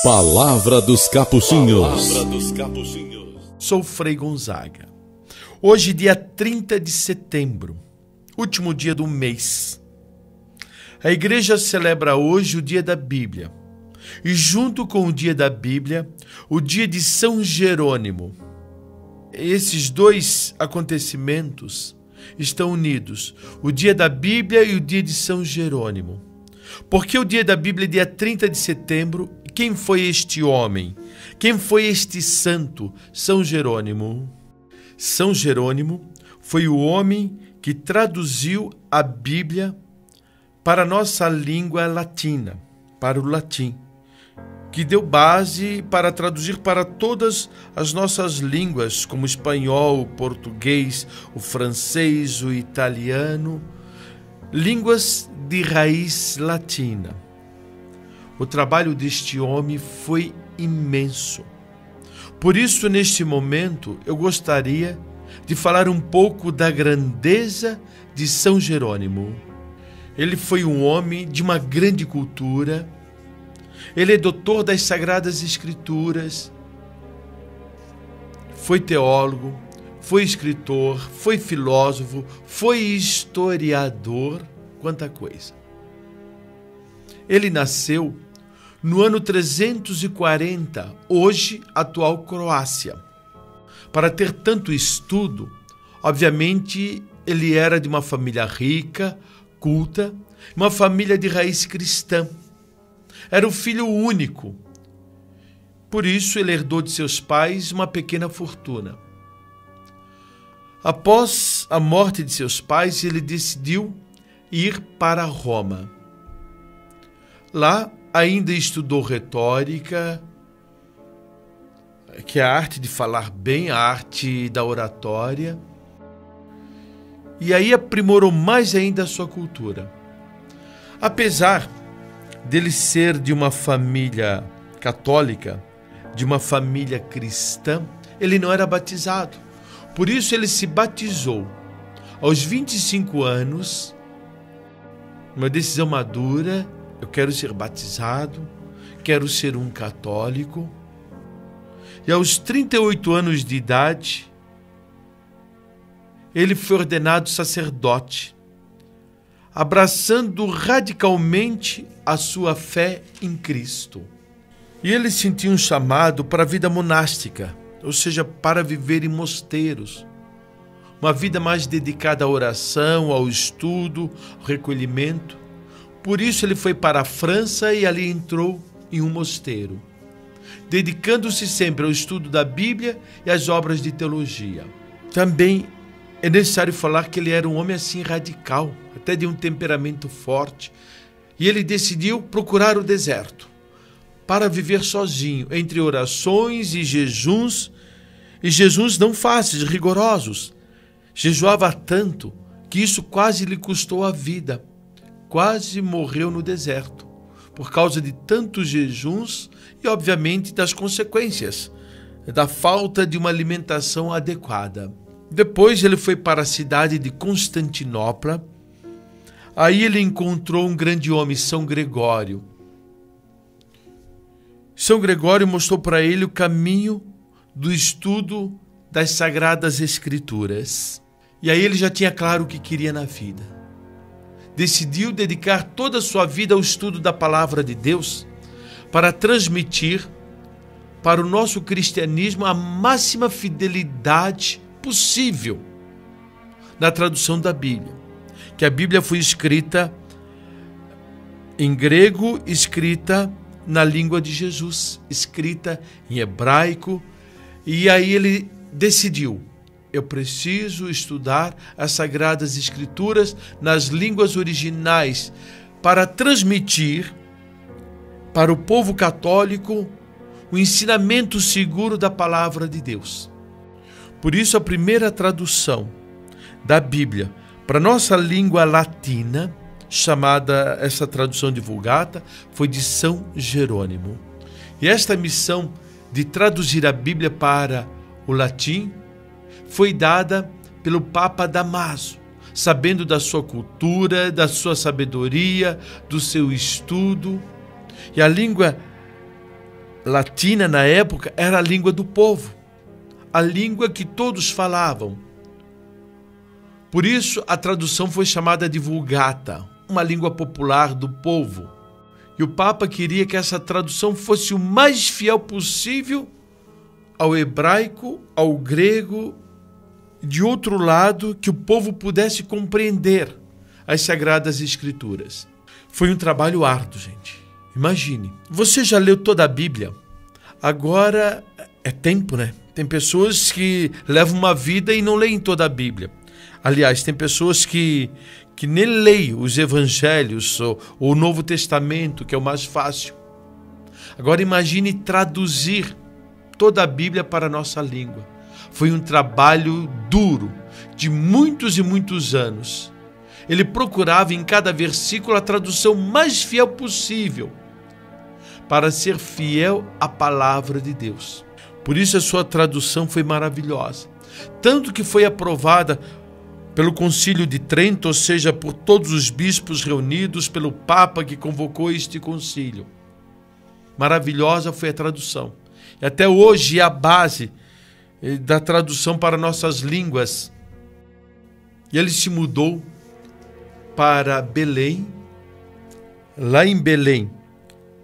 Palavra dos Capuchinhos. Sou Frei Gonzaga. Hoje, dia 30 de setembro, último dia do mês. A igreja celebra hoje o dia da Bíblia. E junto com o dia da Bíblia, o dia de São Jerônimo. Esses dois acontecimentos estão unidos, o dia da Bíblia e o dia de São Jerônimo. Porque o dia da Bíblia é dia 30 de setembro. Quem foi este homem? Quem foi este santo? São Jerônimo. São Jerônimo foi o homem que traduziu a Bíblia para a nossa língua latina, para o latim, que deu base para traduzir para todas as nossas línguas, como o espanhol, o português, o francês, o italiano, línguas de raiz latina. O trabalho deste homem foi imenso. Por isso, neste momento, eu gostaria de falar um pouco da grandeza de São Jerônimo. Ele foi um homem de uma grande cultura. Ele é doutor das Sagradas Escrituras. Foi teólogo, foi escritor, foi filósofo, foi historiador, quanta coisa. Ele nasceu no ano 340, hoje atual Croácia. Para ter tanto estudo, obviamente ele era de uma família rica, culta, uma família de raiz cristã. Era o filho único. Por isso ele herdou de seus pais uma pequena fortuna. Após a morte de seus pais, ele decidiu ir para Roma. Lá ainda estudou retórica, que é a arte de falar bem, a arte da oratória, e aí aprimorou mais ainda a sua cultura. Apesar dele ser de uma família católica, de uma família cristã, ele não era batizado. Por isso ele se batizou aos 25 anos, uma decisão madura. Eu quero ser batizado, quero ser um católico. E aos 38 anos de idade, ele foi ordenado sacerdote, abraçando radicalmente a sua fé em Cristo. E ele sentiu um chamado para a vida monástica, ou seja, para viver em mosteiros. Uma vida mais dedicada à oração, ao estudo, ao recolhimento. Por isso ele foi para a França e ali entrou em um mosteiro, dedicando-se sempre ao estudo da Bíblia e às obras de teologia. Também é necessário falar que ele era um homem assim radical, até de um temperamento forte, e ele decidiu procurar o deserto para viver sozinho, entre orações e jejuns não fáceis, rigorosos. Jejuava tanto que isso quase lhe custou a vida. Quase morreu no deserto, por causa de tantos jejuns e, obviamente, das consequências da falta de uma alimentação adequada. Depois ele foi para a cidade de Constantinopla. Aí ele encontrou um grande homem, São Gregório. São Gregório mostrou para ele o caminho do estudo das Sagradas Escrituras. E aí ele já tinha claro o que queria na vida. Decidiu dedicar toda a sua vida ao estudo da Palavra de Deus para transmitir para o nosso cristianismo a máxima fidelidade possível na tradução da Bíblia. Que a Bíblia foi escrita em grego, escrita na língua de Jesus, escrita em hebraico, e aí ele decidiu: eu preciso estudar as Sagradas Escrituras nas línguas originais para transmitir para o povo católico o ensinamento seguro da Palavra de Deus. Por isso, a primeira tradução da Bíblia para a nossa língua latina, chamada essa tradução de Vulgata, foi de São Jerônimo. E esta missão de traduzir a Bíblia para o latim foi dada pelo Papa Damaso, sabendo da sua cultura, da sua sabedoria, do seu estudo. E a língua latina na época era a língua do povo, a língua que todos falavam. Por isso a tradução foi chamada de Vulgata, uma língua popular do povo. E o Papa queria que essa tradução fosse o mais fiel possível ao hebraico, ao grego, de outro lado, que o povo pudesse compreender as Sagradas Escrituras. Foi um trabalho árduo, gente. Imagine, você já leu toda a Bíblia? Agora é tempo, né? Tem pessoas que levam uma vida e não leem toda a Bíblia. Aliás, tem pessoas que nem leem os Evangelhos ou o Novo Testamento, que é o mais fácil. Agora imagine traduzir toda a Bíblia para a nossa língua. Foi um trabalho duro, de muitos e muitos anos. Ele procurava em cada versículo a tradução mais fiel possível, para ser fiel à palavra de Deus. Por isso a sua tradução foi maravilhosa. Tanto que foi aprovada pelo Concílio de Trento, ou seja, por todos os bispos reunidos, pelo Papa que convocou este concílio. Maravilhosa foi a tradução. E até hoje é a base da tradução para nossas línguas. E ele se mudou para Belém, lá em Belém,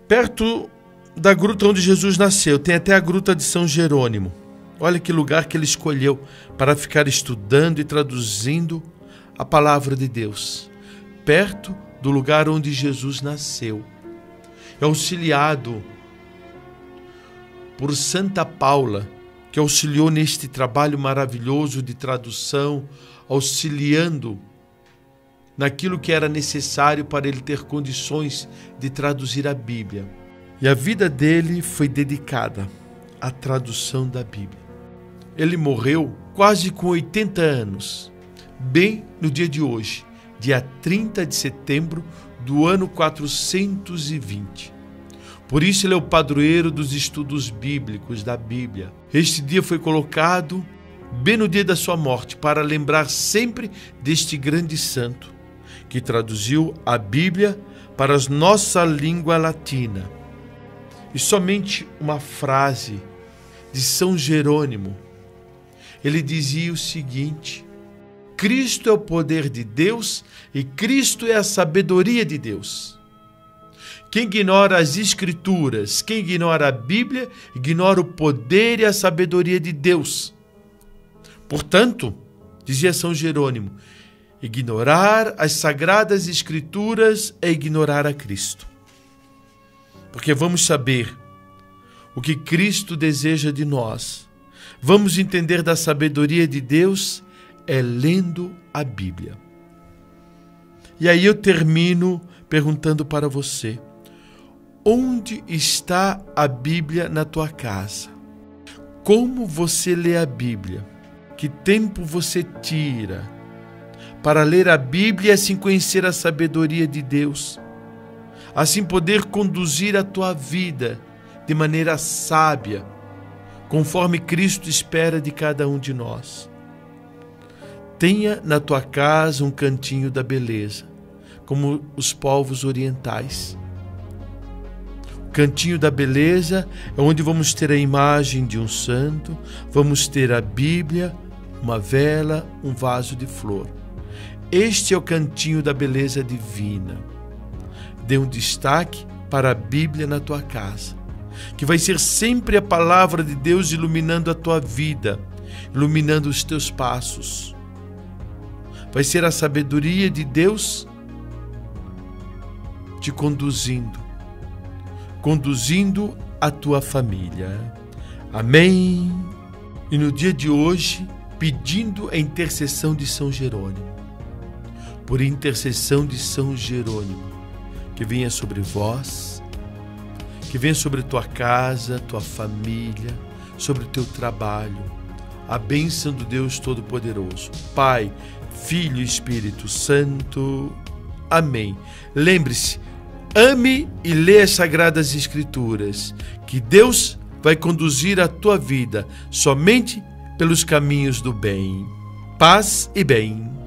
perto da gruta onde Jesus nasceu. Tem até a gruta de São Jerônimo. Olha que lugar que ele escolheu para ficar estudando e traduzindo a palavra de Deus, perto do lugar onde Jesus nasceu. É auxiliado por Santa Paula, que auxiliou neste trabalho maravilhoso de tradução, auxiliando naquilo que era necessário para ele ter condições de traduzir a Bíblia. E a vida dele foi dedicada à tradução da Bíblia. Ele morreu quase com 80 anos, bem no dia de hoje, dia 30 de setembro do ano 420. Por isso ele é o padroeiro dos estudos bíblicos da Bíblia. Este dia foi colocado bem no dia da sua morte, para lembrar sempre deste grande santo, que traduziu a Bíblia para a nossa língua latina. E somente uma frase de São Jerônimo, ele dizia o seguinte: Cristo é o poder de Deus e Cristo é a sabedoria de Deus. Quem ignora as Escrituras, quem ignora a Bíblia, ignora o poder e a sabedoria de Deus. Portanto, dizia São Jerônimo, ignorar as Sagradas Escrituras é ignorar a Cristo. Porque vamos saber o que Cristo deseja de nós. Vamos entender da sabedoria de Deus lendo a Bíblia. E aí eu termino perguntando para você: onde está a Bíblia na tua casa? Como você lê a Bíblia? Que tempo você tira para ler a Bíblia e assim conhecer a sabedoria de Deus? Assim poder conduzir a tua vida de maneira sábia, conforme Cristo espera de cada um de nós. Tenha na tua casa um cantinho da beleza, como os povos orientais. O cantinho da beleza é onde vamos ter a imagem de um santo, vamos ter a Bíblia, uma vela, um vaso de flor. Este é o cantinho da beleza divina. Dê um destaque para a Bíblia na tua casa, que vai ser sempre a palavra de Deus iluminando a tua vida, iluminando os teus passos. Vai ser a sabedoria de Deus te conduzindo a tua família. Amém? E no dia de hoje, pedindo a intercessão de São Jerônimo, por intercessão de São Jerônimo, que venha sobre vós, que venha sobre tua casa, tua família, sobre o teu trabalho, a bênção do Deus Todo-Poderoso, Pai, Filho e Espírito Santo. Amém. Lembre-se, ame e lê as Sagradas Escrituras, que Deus vai conduzir a tua vida somente pelos caminhos do bem. Paz e bem.